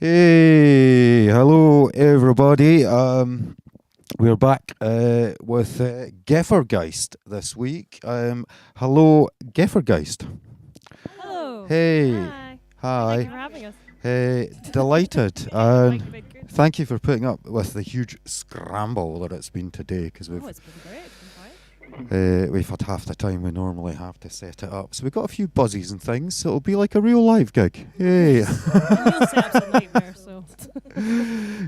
Hey, hello everybody. We're back with Gefahrgeist this week. Hello, Gefahrgeist. Hello. Hey, Hi. hi. Thank you for having us. Hey, delighted. Thank you for putting up with the huge scramble that it's been today because Oh, it's been great. It's been fine. we've had half the time we normally have to set it up. So we've got a few buzzies and things. So it'll be like a real live gig. Hey. Neil's setup's a nightmare, so.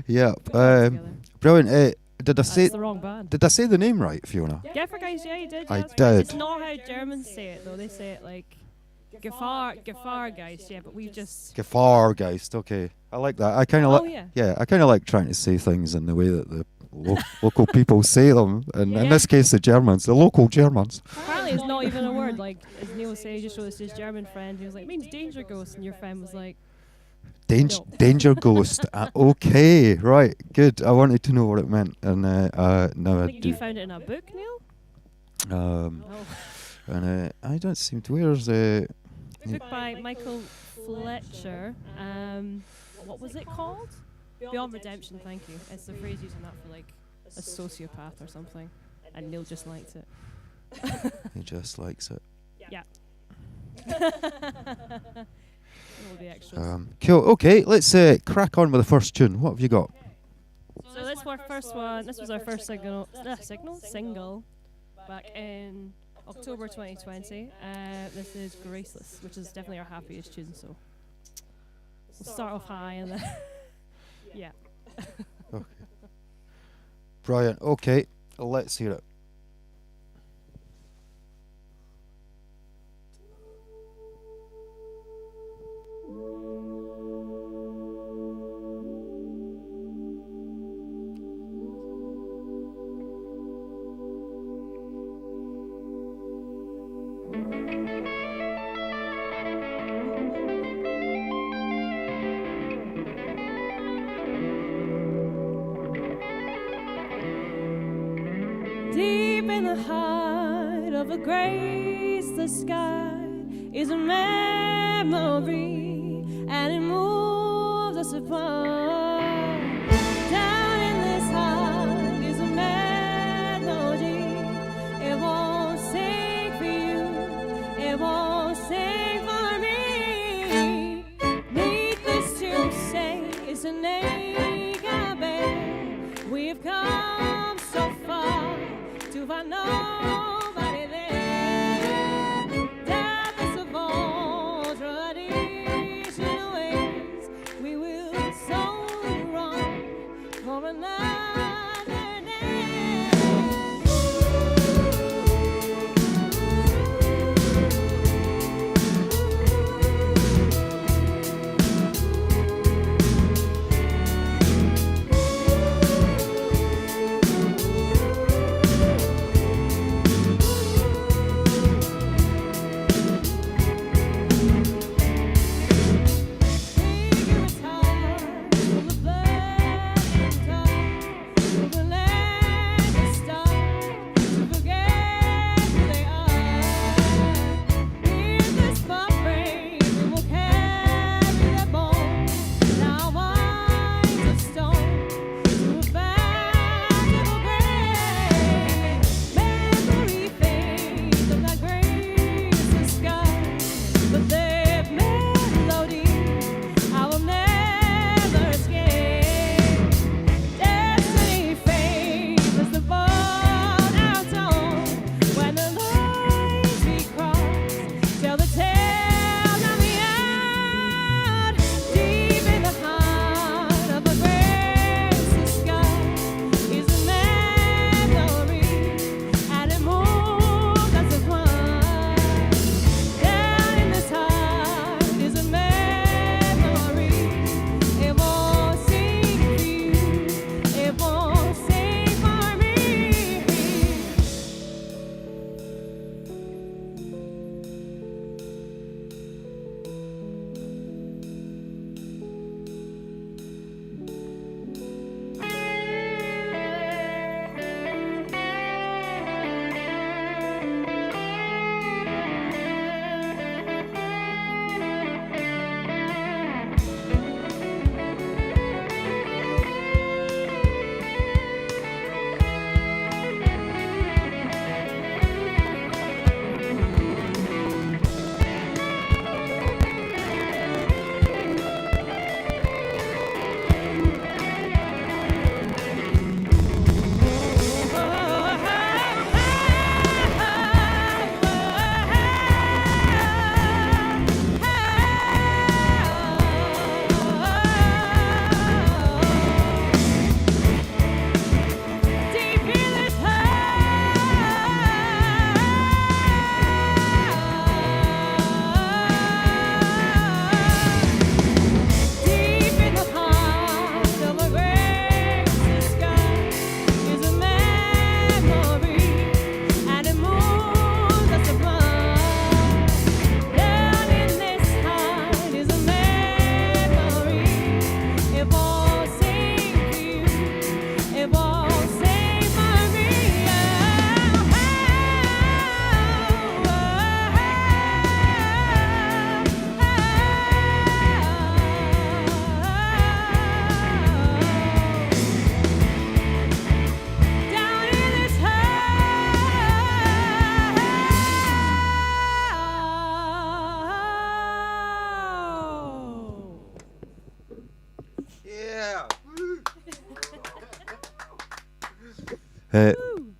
Yeah. Put that together. Brilliant. Did I say? That's the wrong band. Did I say the name right, Fiona? Gefahrgeist, yeah, you did. I yeah, that's right. did. It's not how Germans say it, though. They say it like Gefahrgeist, yeah, but we've just. Gefahrgeist. Okay, I like that. I kind of Oh, like. yeah. I kind of like trying to say things in the way that the local people say them, and in Yeah. this case, the Germans, the local Germans. Apparently, it's not even a word. Like, as Neil was saying, he just showed us his German friend. He was like, it means danger ghost. And your friend was like, No. Danger ghost. Okay, right, good. I wanted to know what it meant, and now I I think do. you found it in a book, Neil? Oh. And I don't seem to. Where's A book by Michael Fletcher. What was it called? Beyond Redemption, thank you. It's the phrase using that for like a sociopath or something. And Neil just likes it. He just likes it. Yeah. All the extras. Cool. Okay, let's crack on with the first tune. What have you got? So this was our first one. This was our first single back in October 2020. This is Graceless, which is definitely our happiest tune. So we'll start off high and then yeah. Okay. Brilliant. Okay, let's hear it. Deep in the heart of a graceless sky is a memory, and it moves us apart. Down in this heart is a melody. It won't sing for you, it won't sing for me. Need this to say it's an ache I bear. We've come so far to find nobody there. Death of all traditional ways, we will so run for another day. Figure it's hard from the black and dark.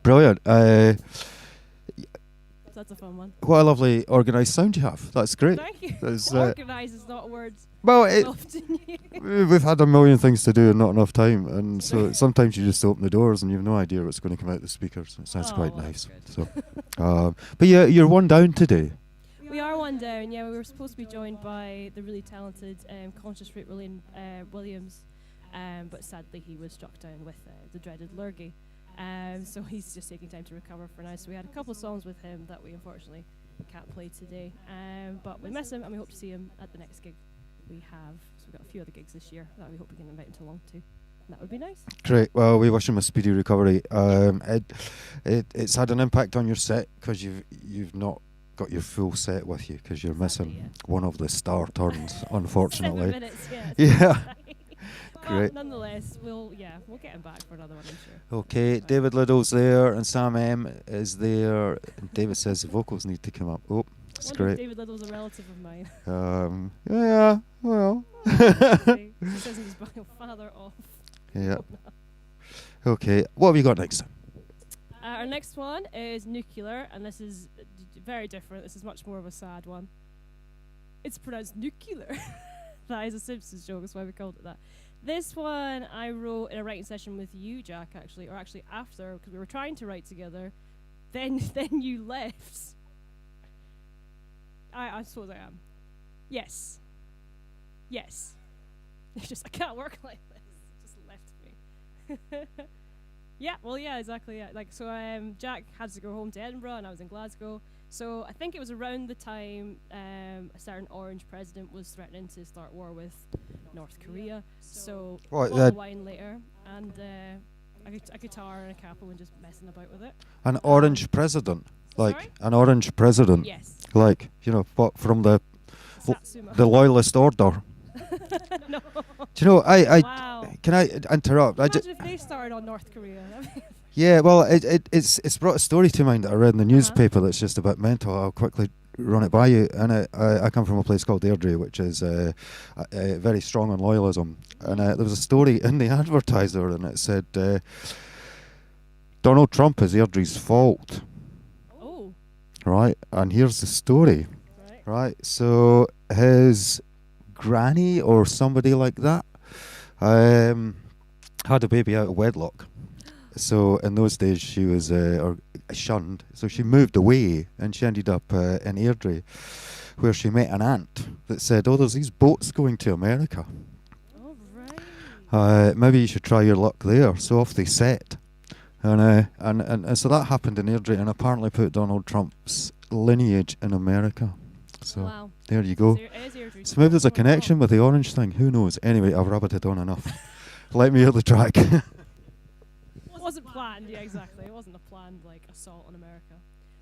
Brilliant. That's a fun one. What a lovely organised sound you have. That's great. Thank you. That's, Organised is not a word well, often used. we've had a million things to do and not enough time, and so sometimes you just open the doors and you've no idea what's going to come out the speakers. It sounds quite nice. So, but yeah, you're one down today. We are one down. Yeah, we were supposed to be joined by the really talented conscious rate Williams, but sadly he was struck down with the dreaded lurgy. So he's just taking time to recover for now. So we had a couple of songs with him that we unfortunately can't play today. But we miss him and we hope to see him at the next gig we have. So we've got a few other gigs this year that we hope we can invite him along to. That would be nice. Great. Well, we wish him a speedy recovery. It's had an impact on your set because you've not got your full set with you because you're missing one of the star turns, unfortunately. 7 minutes, Yeah. Great. Nonetheless, we'll get him back for another one, I'm sure. Okay, David Liddell's there and Sam M is there. And David says the vocals need to come up. Oh, that's great. David Liddell's a relative of mine. Yeah, well. He says he's my father off. Yeah. Okay, what have you got next? Our next one is Nuclear, and this is very different. This is much more of a sad one. It's pronounced nuclear. That is a Simpsons joke, that's why we called it that. This one I wrote in a writing session with you, Jack, actually, or actually after, because we were trying to write together. Then you left. I suppose I am. Yes. It's just I can't work like this. It just left me. Yeah, well, yeah, exactly. Yeah, like so. Jack had to go home to Edinburgh, and I was in Glasgow. So I think it was around the time a certain orange president was threatening to start war with North Korea. So a bottle of wine later, and a guitar and a capo, and just messing about with it. An orange president, like Sorry? an orange president. Yes. Like what from the Satsuma. the loyalist order. No. Do you know? Wow. Can I interrupt? Imagine if they started on North Korea. Yeah, well, it's brought a story to mind that I read in the newspaper that's just a bit mental. I'll quickly run it by you. And I come from a place called Airdrie, which is very strong on loyalism. And there was a story in the Advertiser, and it said Donald Trump is Airdrie's fault. Oh. Right, and here's the story. Right, so his granny or somebody like that had a baby out of wedlock. So in those days she was shunned. So she moved away and she ended up in Airdrie, where she met an aunt that said, "Oh, there's these boats going to America. Oh, right. Maybe you should try your luck there." So off they set, and so that happened in Airdrie, and apparently put Donald Trump's lineage in America. So Wow. there you go. So maybe there's a connection with the orange thing. Who knows? Anyway, I've rabbited on enough. Let me hear the track. It wasn't planned, yeah, exactly. It wasn't a planned assault on America.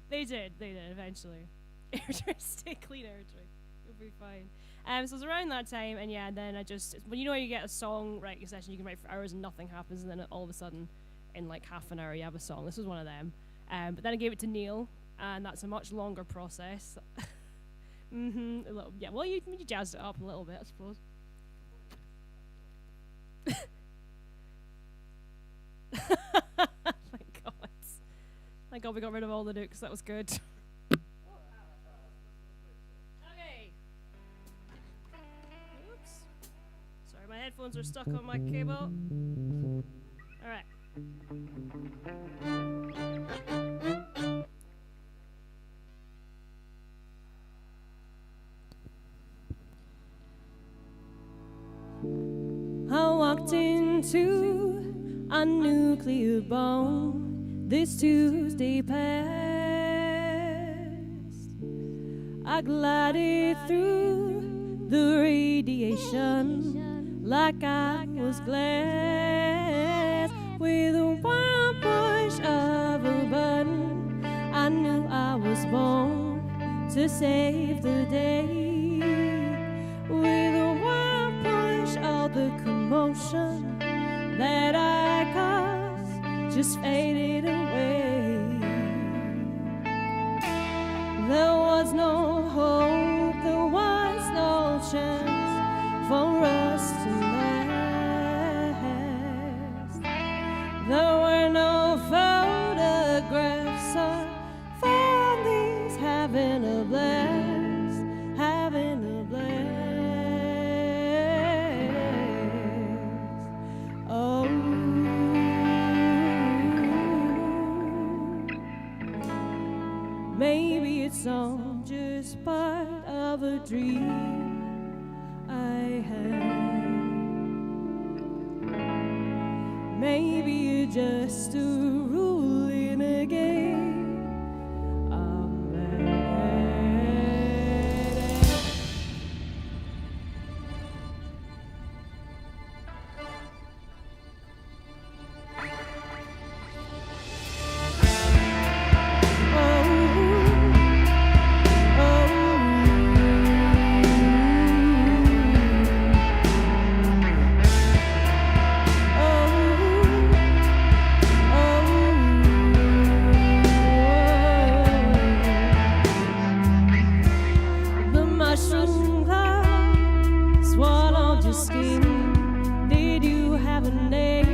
They did eventually. Airdrie, stay clean, Airdrie. You'll be fine. So it was around that time, and then I just, when you get a song writing session, you can write for hours and nothing happens, and then all of a sudden, in half an hour, you have a song. This was one of them. But then I gave it to Neil, and that's a much longer process. A little, yeah. Well, you jazzed it up a little bit, I suppose. Thank God. Thank God we got rid of all the nukes. That was good. Okay. Oops. Sorry, my headphones are stuck on my cable. All right. I walked into a nuclear bomb this Tuesday past. I glided through the radiation like I was glass. With one push of a button, I knew I was born to save the day. With one push, all the commotion that I caused just faded away. There was no hope, there was no chance for us to last. There were no foes song just part of a dream I had. Maybe you're just a rule in a game I'm bad at. The mushroom cloud swallowed your skin. Did you have a name?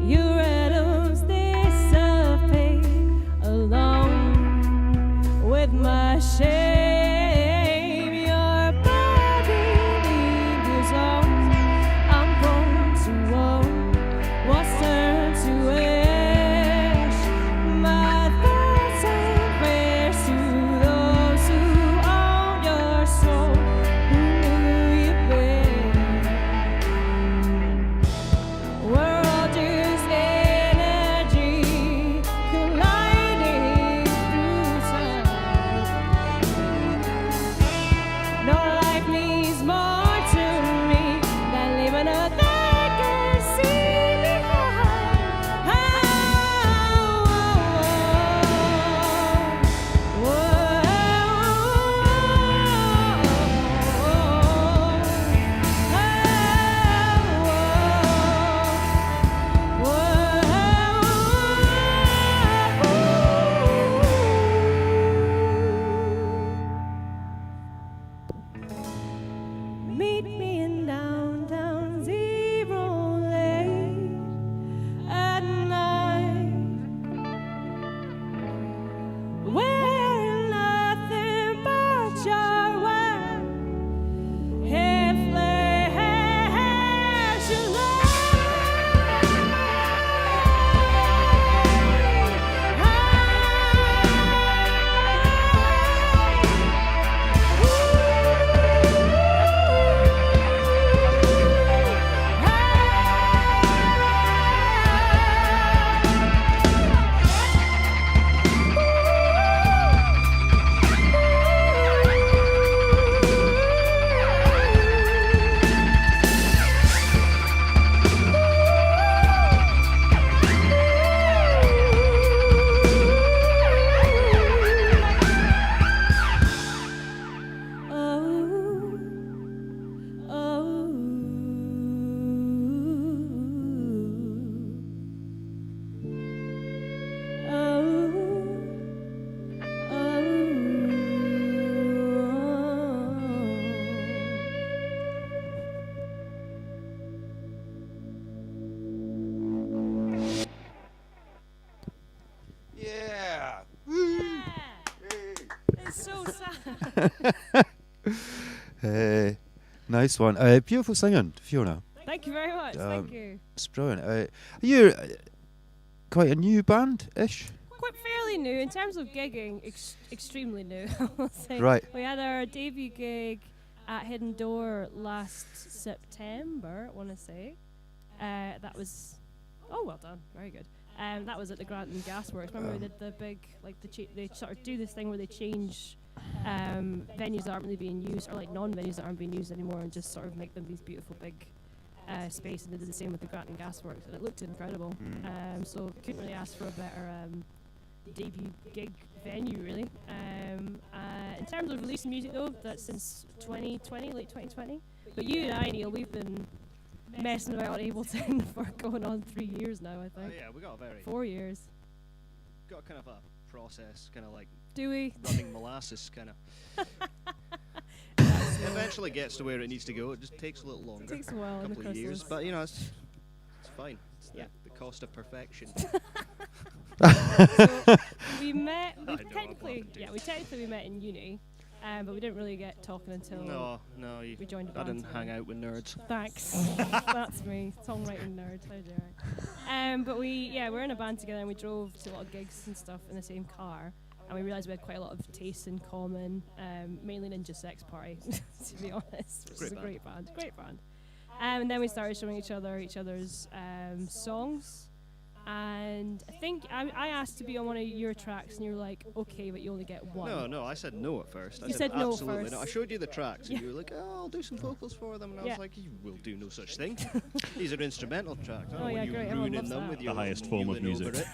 Your atoms dissipate along with my shame. Your body lingers on. I'm prone to woe. What's turned to ash? My thoughts and prayers to those who own your soul, who knew you best. We're all just energy colliding through time. No life means more to me than living a legacy behind. Meet me in downtown Zero late at night, wearing nothing but your white hair flash your Yeah. It's so sad. Hey, nice one. Beautiful singing, Fiona. Thank you very much. Thank you. It's brilliant. Are you quite a new band-ish? Quite fairly new in terms of gigging. Extremely new, I'll say. Right. We had our debut gig at Hidden Door last September, I want to say. That was, oh, well done, very good. That was at the Grant and Gasworks. Remember we did the big, like they sort of do this thing where they change venues that aren't really being used, or like non-venues that aren't being used anymore, and just sort of make them these beautiful big space. And they did the same with the Grant and Gasworks, and it looked incredible. So couldn't really ask for a better debut gig venue, really. In terms of releasing music, though, that's since 2020, late 2020. But you and I, Neil, we've been messing about on Ableton for going on 3 years now, I think. Oh yeah, we got a very 4 years. got kind of a process, kind of like Do we? running molasses, kind of. Eventually gets to where it needs to go. It just takes a little longer. It takes a while in the couple of years, chrysalis. but you know it's fine. It's Yeah. the cost of perfection. So we met. I We know, I'm technically, laughing too. we met in uni. But we didn't really get talking until No, we joined a I band didn't hang together. out with nerds. Thanks. That's me, songwriting nerd. How dare I? But we're in a band together, and we drove to a lot of gigs and stuff in the same car. And we realised we had quite a lot of tastes in common, mainly Ninja Sex Party, to be honest, which is a great band. And then we started showing each other's songs. And I think I asked to be on one of your tracks, and you were like, okay, but you only get one. No, I said no at first. You said no absolutely first. No. I showed you the tracks, and Yeah. you were like, oh, I'll do some vocals for them. And I Yeah. was like, you will do no such thing. These are instrumental tracks. I don't Oh, want yeah, you great. Everyone ruining loves them that. with The your highest form of kneeling over music.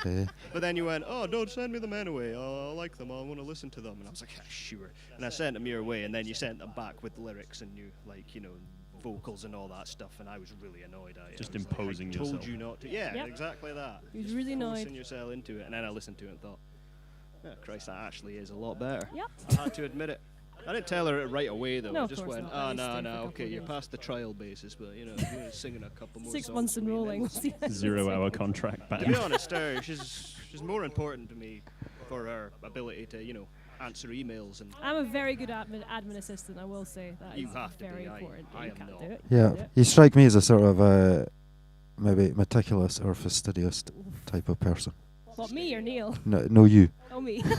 it. But then you went, oh, don't send me them anyway. Oh, I like them. I want to listen to them. And I was like, yeah, sure. And I sent them your way, and then you sent them back with lyrics and vocals and all that stuff. And I was really annoyed. Just I was imposing like, I told yourself. you not to. Yeah, Yep. exactly that. He was Just really annoyed. forcing yourself into it. And then I listened to it and thought, oh, Christ, that actually is a lot better. Yep. I had to admit it. I didn't tell her it right away though. No, I of just course went, not. oh At least stay for a no, couple okay, of you're days. past the trial basis, but you're singing a couple more 6 songs months for in me, and rolling. then- 0-hour contract To be band. honest, she's more important to me for her ability to, answer emails and. I'm a very good admin assistant, I will say. That You is have to very be. important. I You am can't not. do it. Yeah, you strike me as a sort of maybe meticulous or fastidious type of person. What, me or Neil? No, you. Oh, me. Well,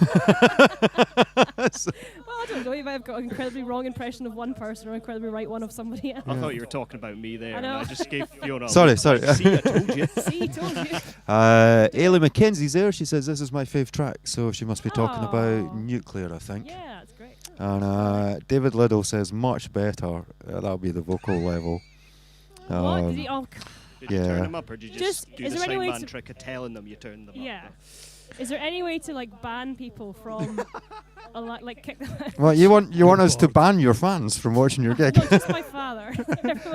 I don't know. You might have got an incredibly wrong impression of one person or an incredibly right one of somebody else. I thought you were talking about me there, I and know. I just gave Fiona. a Sorry, look. sorry. See, I told you. See, told you. Ailey Mackenzie's there. She says this is my fave track, so she must be talking about Aw. nuclear, I think. Yeah, that's great. And David Liddell says much better. That'll be the vocal level. What? Did he? Oh, Did you Yeah. turn them up, or did you just do is the there any way Simon to- trick of telling them you turned them yeah. up? Is there any way to ban people from, kick them out? Well, you want us to ban your fans from watching your gig? No, just my father.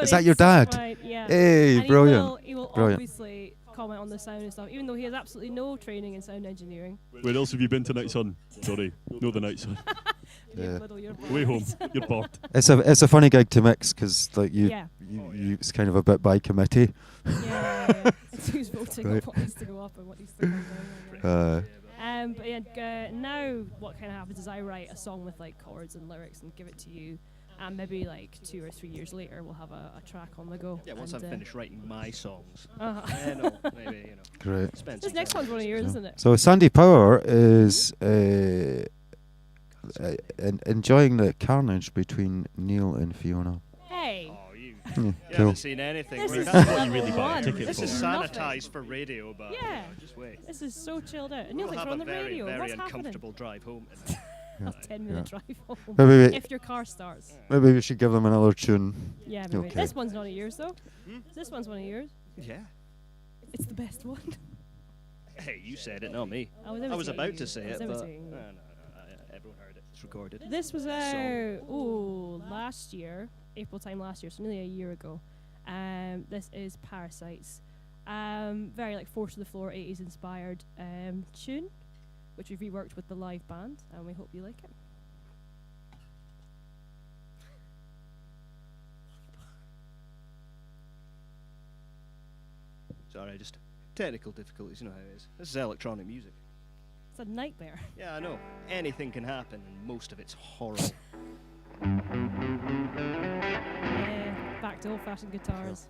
Is that your dad? Yeah. Hey, And brilliant. He will Brilliant. obviously comment on the sound and stuff, even though he has absolutely no training in sound engineering. Where else have you been tonight, son? Sorry, no the night, son. Yeah. Little, you're Way home. bored. You're bored. It's a funny gig to mix because Yeah. you it's kind of a bit by committee. Yeah. It's who's voting on Right. what needs to go up and what needs to go down. But yeah, now what kind of happens is I write a song with chords and lyrics and give it to you, and maybe 2 or 3 years later we'll have a track on the go. Yeah, once and, I've finished writing my songs. uh-huh. No, maybe, Great. spend This some next time. one's one of yours, isn't it? So Sandy Power is enjoying the carnage between Neil and Fiona. Hey, Oh, you Yeah, cool. haven't seen anything. this We're is not- what you level really buy a one. ticket This for. This is is nothing. sanitized for radio, but Yeah. just wait. This is so chilled out. And Neil We'll thinks have we're on a the very, radio. very What's happening? uncomfortable drive home. That's 10-minute drive home. Maybe If your car starts. maybe we should give them another tune. Yeah, maybe. Okay. This one's not of yours though. This one's one of yours. Yeah. It's the best one. Hey, you said it, not me. I was I was imitating about you. to say I was it, but imitating you. no, everyone heard it. It's recorded. This was last year, April time last year, so nearly a year ago. This is Parasites. Very Force to the Floor 80s inspired tune, which we've reworked with the live band, and we hope you like it. Sorry, just technical difficulties. You know how it is. This is electronic music. It's a nightmare. Yeah, I know. Anything can happen, and most of it's horrible. Yeah, back to old-fashioned guitars.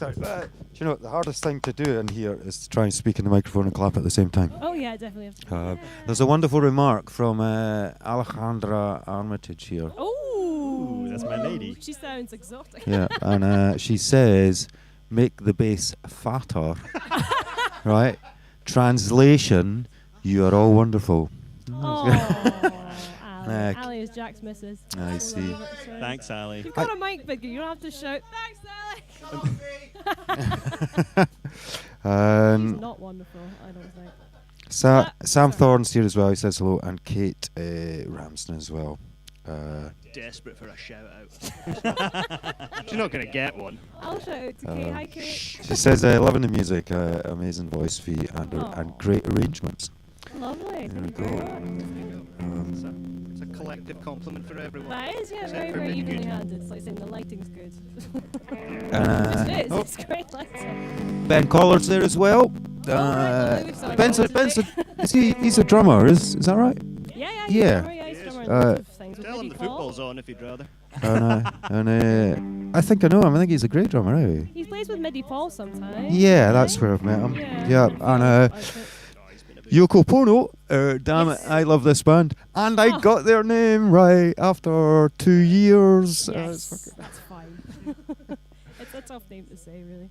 Sorry. Do you know, the hardest thing to do in here is to try and speak in the microphone and clap at the same time. Oh yeah, definitely have to. There's a wonderful remark from Alejandra Armitage here. Oh, that's my lady. She sounds exotic. Yeah, and she says, make the bass fatter. Right? Translation, you are all wonderful. Oh, Ali. Ali is Jack's missus. I see. Thanks, Ali. You've got a mic, Bigger. You don't have to shout, thanks, Ali. She's not wonderful, I don't think. Sam Thorne's here as well. He says hello. And Kate Ramsden as well. Desperate for a shout out. She's not going to get one. I'll shout out to Kate. Hi, Kate. She says, loving the music, amazing voice fee, and great arrangements. Lovely. There we go. It's a collective compliment for everyone. That is, yeah, very, very evenly handed. It's like saying the lighting's good. It's great lighting. Ben Collard's there as well. Ben's he's a drummer, is that right? Yeah. Yeah. He's a drummer, he's a drummer in things with Tell him Lady the Paul. football's on if you'd rather. And I think I know him. I think he's a great drummer, eh? He plays with Midi Paul sometimes. Yeah, that's where I've met him. Yeah, and Yoko Pono, damn it, I love this band. And I got their name right after 2 years. Yes, that's fine. It's a tough name to say, really.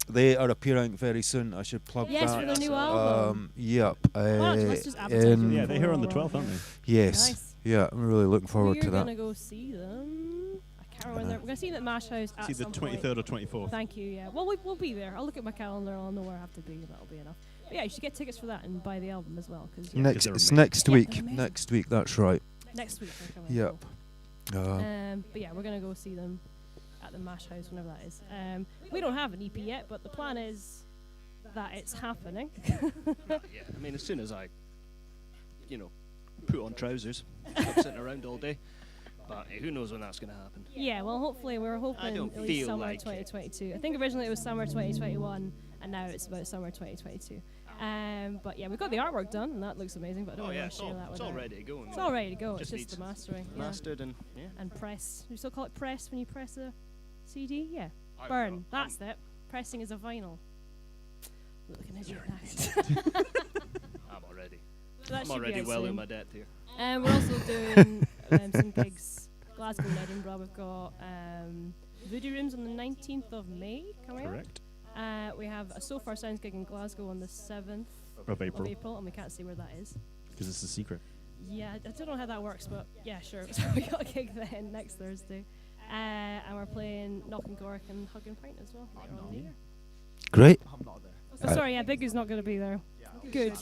They are appearing very soon. I should plug that. Yes, for the new album. Yep. Let's just advertise it. Yeah, they're here on the 12th, aren't they? Yes. Nice. Yeah, I'm really looking forward to that. We're going to go see them. I can't remember. We're going to see them at Mash House at See the some 23rd point. or 24th. Thank you, yeah. Well, we'll be there. I'll look at my calendar. I'll know where I have to be, and that'll be enough. But yeah, you should get tickets for that and buy the album as well. Cause, It's next week. they're amazing. Next week, that's right. Next week they're coming. Yep. But yeah, we're going to go see them at the Mash House, whenever that is. We don't have an EP yet, but the plan is that it's happening. Yeah, I mean, as soon as I, put on trousers, stop sitting around all day. But who knows when that's going to happen? Yeah, well, hopefully we're hoping at least summer 2022. I think originally it was summer 2021, and now it's about summer 2022. But yeah, we've got the artwork done, and that looks amazing. But I don't want to share that with it's all ready to go. It's all ready to go. It's Just just the mastering. Mastered and press. You still call it press when you press a CD? Yeah. Burn. That's it. Pressing is a vinyl. Look at an idiot now. I'm already well in my depth here. We're also doing some gigs. Glasgow and Edinburgh. We've got Voodoo Rooms on the 19th of May coming Correct. up. We have a So Fahr Sounds gig in Glasgow on the 7th Of April. and we can't say where that is. Because it's a secret. Yeah, I don't know how that works, but yeah, sure. So we got a gig then next Thursday. And we're playing Knock and Gork and Hug and Pint as well later on in the year. Great. I'm not there. Oh, sorry, yeah, Big Is not going to be there. Yeah, Good.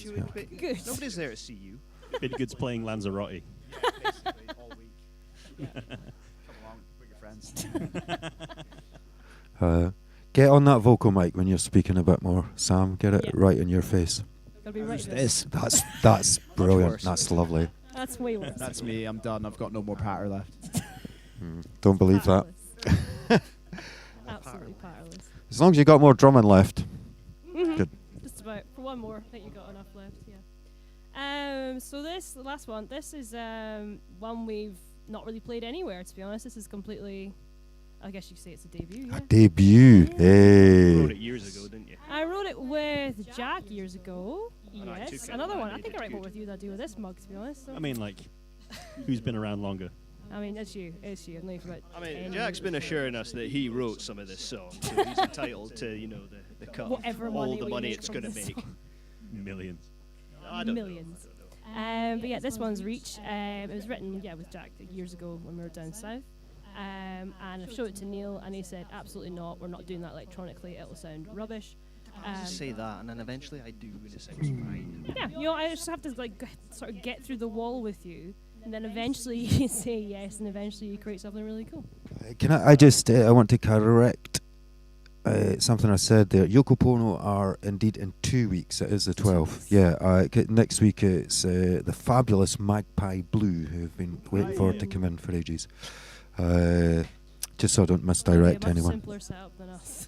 Good. Nobody's there to see you. Bidgood's playing Lanzarote. Yeah, basically all week. Yeah. Come along, bring your friends. Get on that vocal mic when you're speaking a bit more, Sam. Get it Yep. right in your face. Gotta be right there. That's brilliant. worse. That's lovely. That's way worse. That's me. I'm done. I've got no more patter left. Don't believe that. Powerless. Absolutely powerless. As long as you got more drumming left. Good. Just about. For one more, I think you got enough left, yeah. So the last one, this is one we've not really played anywhere, to be honest. This is completely, I guess you could say it's a debut, yeah. A debut. You wrote Hey. it years ago, didn't you? I wrote it with Jack years ago. And I took Yes. it Another and one. I I made think I it write more good. with you than I do with this mug, to be honest. So. I mean, like, who's been around longer? I mean, it's you. It's you. I've known you for about I mean, 10 Jack's years. been assuring us that he wrote some of this song, so he's entitled to, the cut Whatever of money all the we money make it's from going to this make. song. Millions. I don't Millions. know. But yeah, this one's Reach. It was written, with Jack years ago when we were down south. And I showed it to Neil, and he said, absolutely not. We're not doing that electronically. It'll sound rubbish. I just say that, and then eventually I do, and it sounds fine. Yeah, I just have to sort of get through the wall with you, and then eventually you say yes, and eventually you create something really cool. Can I just, I want to correct something I said there. Yoko Pono are indeed in 2 weeks. It is the 12th. Yeah, next week it's the fabulous Magpie Blue, who've been waiting for it to come in for ages. Just so I don't misdirect Much anyone. simpler setup than us.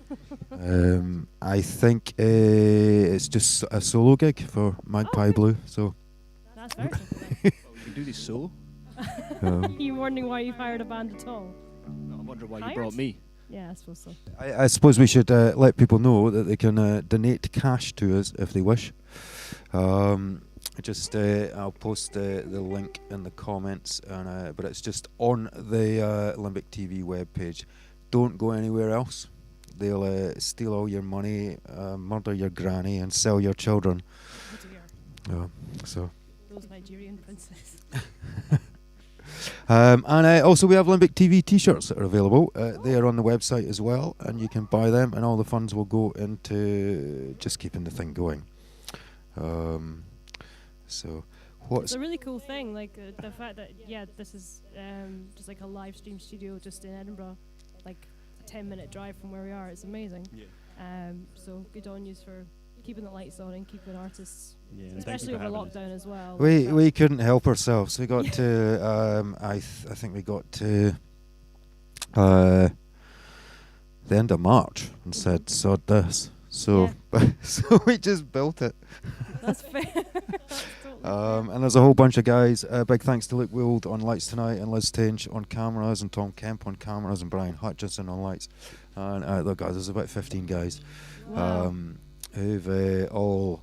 I think it's just a solo gig for Magpie okay. Blue. So That's very simple. You can do this so? um, You wondering why you've hired a band at all? No, I wonder why you Hired? brought me. Yeah, I suppose so. I suppose we should let people know that they can donate cash to us if they wish. I'll post the link in the comments, but it's just on the Limbic TV webpage. Don't go anywhere else. They'll steal all your money, murder your granny, and sell your children. So. Those Nigerian princes. Also we have Limbic TV t-shirts that are available. They are on the website as well, and you can buy them, and all the funds will go into just keeping the thing going. It's a really cool thing, like the fact that this is just like a live stream studio just in Edinburgh, like a 10-minute drive from where we are. It's amazing. Yeah. So good on you for keeping the lights on and keeping artists, especially over lockdown as well. We couldn't help ourselves. We got to I think we got to the end of March and said sod this. So so we just built it. That's fair. And there's a whole bunch of guys. Big thanks to Luke Wold on lights tonight, and Liz Tange on cameras, and Tom Kemp on cameras, and Brian Hutchinson on lights. And look, guys, there's about 15 guys. Wow. Who've all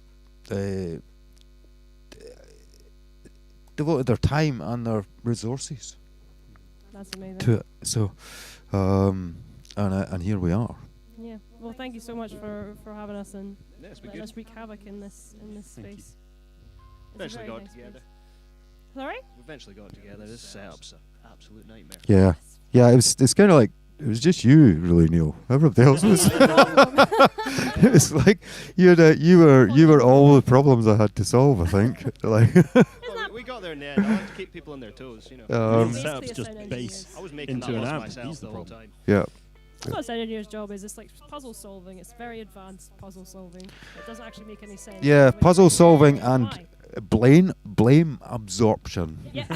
devoted their time and their resources That's amazing. to it. So, and here we are. Yeah. Well, thank you so much for having us and Yes, letting us wreak havoc in this space. Eventually got together. Sorry? We eventually got together. This setup's an absolute nightmare. Yeah, yeah. It's kind of like. It was just you, really, Neil. Everybody else was. It was like you were all the problems I had to solve. I think. Like. Well, we got there in the end. I want to keep people on their toes, you know. Setup's just bass I was making into that an loss amp. myself He's the the whole problem. time. Yeah. That's what a sound engineer's job is. It's like puzzle solving. It's very advanced puzzle solving. It doesn't actually make any sense. Yeah, When you puzzle say, solving why? and blame absorption. Yeah.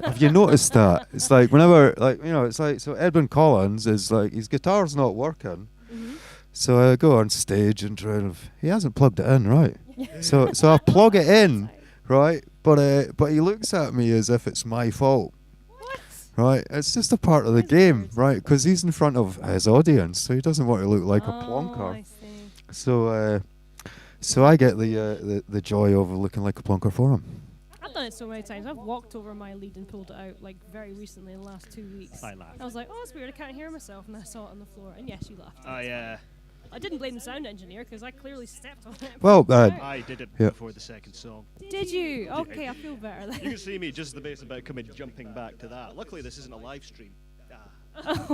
Have you noticed that? It's like whenever, like, you know, it's like, so Edwin Collins is like, his guitar's not working. Mhm. So I go on stage and try to, he hasn't plugged it in, right? So I plug it in, right? But he looks at me as if it's my fault. What? Right? It's just a part of the That's game, weird. right? Because he's in front of his audience, so he doesn't want to look like a Oh, plonker. I see. So I get the joy of looking like a plonker for him. I've done it so many times. I've walked over my lead and pulled it out like very recently in the last 2 weeks. I laughed. I was like, oh, that's weird. I can't hear myself. And I saw it on the floor. And yes, you laughed. Oh yeah, I didn't blame the sound engineer because I clearly stepped on it. and Well, pulled it out. I did it Yeah. before the second song. Did you? Okay, I feel better You then. can see me just the base about coming jumping back to that. Luckily, this isn't a live stream. Ah.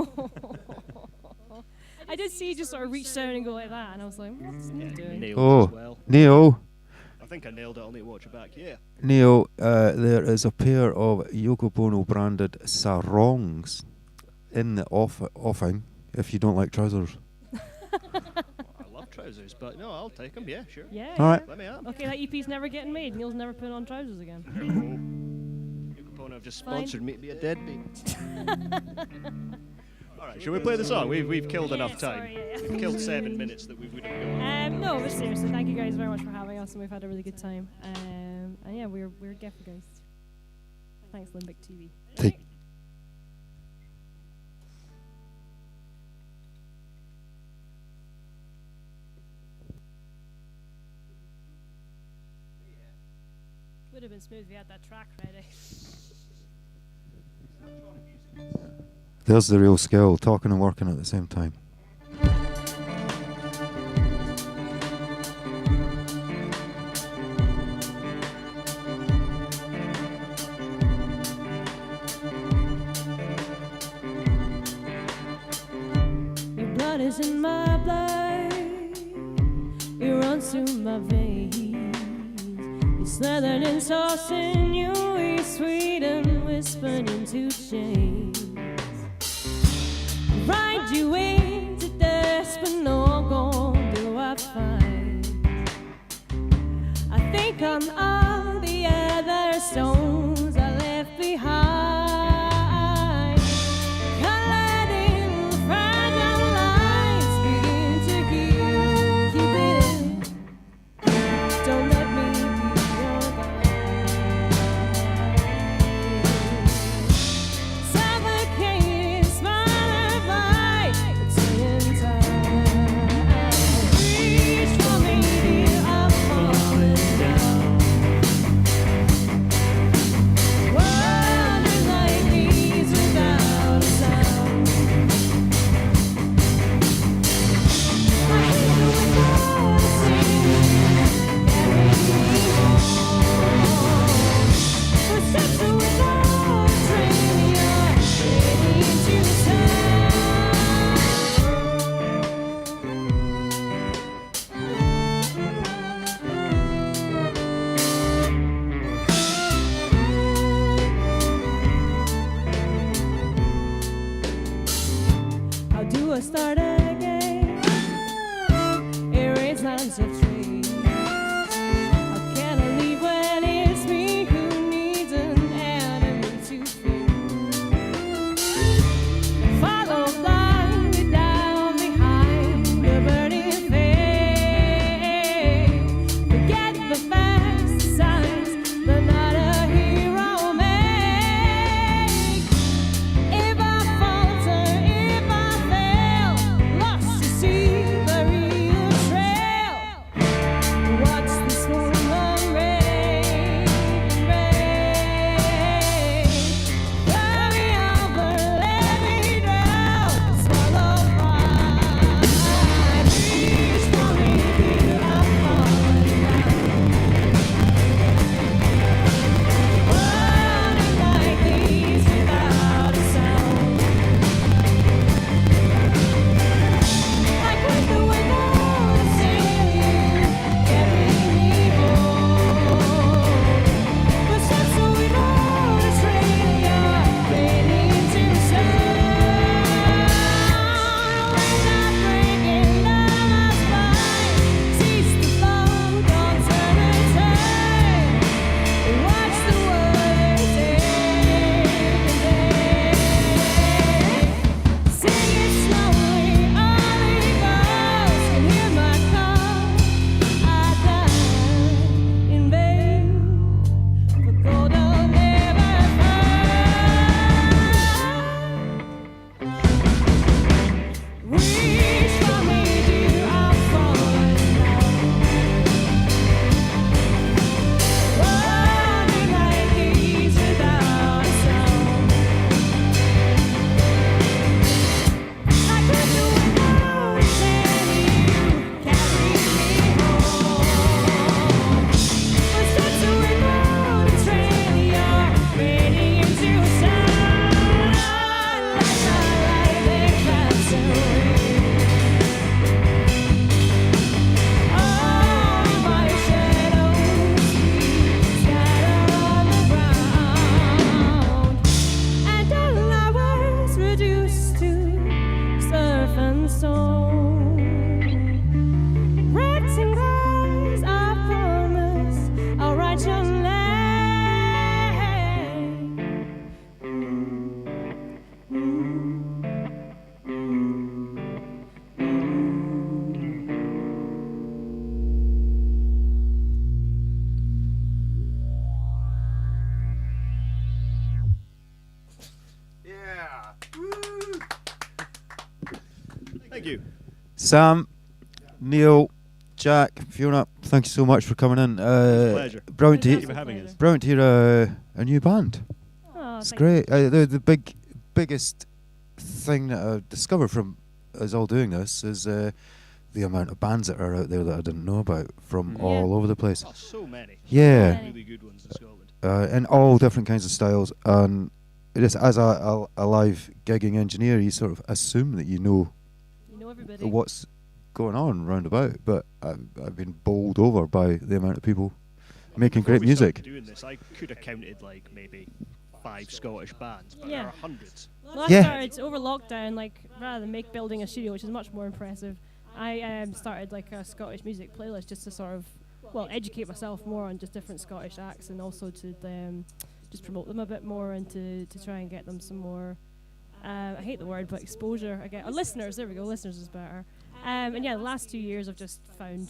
I did see you just sort of reach down and go like that, and I was like, what's Neil doing? Nailed Oh. it as well. Neil, I think I nailed it. I'll need to watch it back. Yeah. Neil, there is a pair of Yoko Bono branded sarongs in the offing if you don't like trousers. I love trousers, but no, I'll take them. Yeah, sure. Yeah. All right. Let me have 'em. Okay, that EP's never getting made. Neil's never putting on trousers again. Yoko Bono have just Fine. sponsored me to be a deadbeat. All right, shall we play the song? We've killed enough time. Sorry, yeah. We've killed 7 minutes that we would have gone. No, but seriously, thank you guys very much for having us, and we've had a really good time. And yeah, we're Gefahrgeist. Thanks, Limbic TV. Take- Would have been smooth if we had that track ready. There's the real skill, talking and working at the same time. Your blood is in my blood. It runs through my veins. You slathered in sauce and you eat sweet and whispered into chains. Ride you into dust, but no gold do I find. I think on all the other stones I left behind. Colored in fragile lights begin to keep it in. Don't let me be your guide. Suffocating, smothered by the Thank you. Sam, Neil, Jack, Fiona, thank you so much for coming in. Pleasure. Brilliant to Thank you hear, for having us. brilliant to hear a new band. Oh, It's thank great. The biggest thing that I discovered from us all doing this is the amount of bands that are out there that I didn't know about from Mm. all over the place. Oh, so many. Yeah. many. Really good ones in Scotland. In all different kinds of styles. And just as a live gigging engineer, you sort of assume that you know You know everybody. what's going on round about, but I've been bowled over by the amount of people making Before great we music. started doing this, I could have counted like maybe 5 Scottish bands, but Yeah. there are hundreds. Well, I Yeah. started over lockdown, like rather than building a studio, which is much more impressive. I started like a Scottish music playlist just to sort of, educate myself more on just different Scottish acts, and also to just promote them a bit more, and to try and get them some more. I hate the word, but exposure. Listeners. There we go. Listeners is better. And yeah, the last 2 years I've just found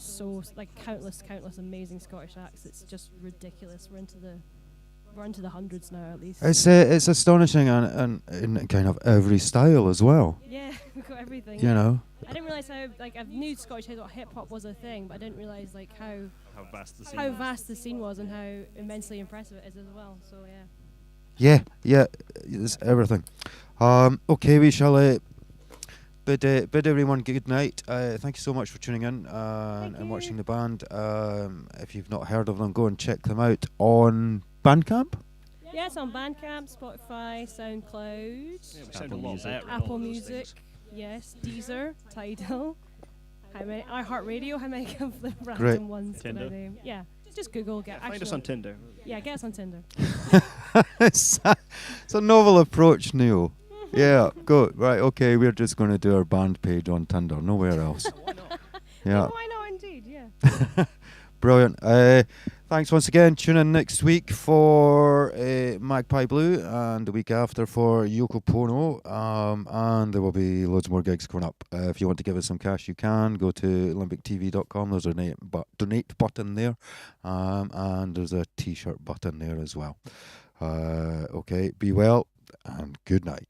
countless amazing Scottish acts. It's just ridiculous. We're into the hundreds now at least. It's astonishing, and in kind of every style as well. Yeah, we've got everything. You know. I didn't realise how I knew Scottish hip hop was a thing, but I didn't realise how vast the scene. vast the scene was and how immensely impressive it is as well. So yeah. Yeah, it's everything. Okay, we shall bid everyone good night. Thank you so much for tuning in and watching the band. If you've not heard of them, go and check them out on Bandcamp. Yeah, it's on Bandcamp, Spotify, SoundCloud, Yeah, we sound a Apple lot Music. better in Apple all those Music, things. yes, Deezer, Tidal, iHeartRadio. How many of the Great. random ones can I Tinder. name? Yeah, just Google. Find us on Tinder. Yeah, get us on Tinder. It's a novel approach, Neil. Yeah, go. Right, okay, we're just going to do our band page on Tinder, nowhere else. Why not? Yeah, Why not? Indeed, yeah. brilliant. Thanks once again. Tune in next week for Magpie Blue, and the week after for Yoko Pono. And there will be loads more gigs coming up. If you want to give us some cash, you can go to olympichtv.com. There's a donate button there, and there's a T-shirt button there as well. Okay, be well and good night.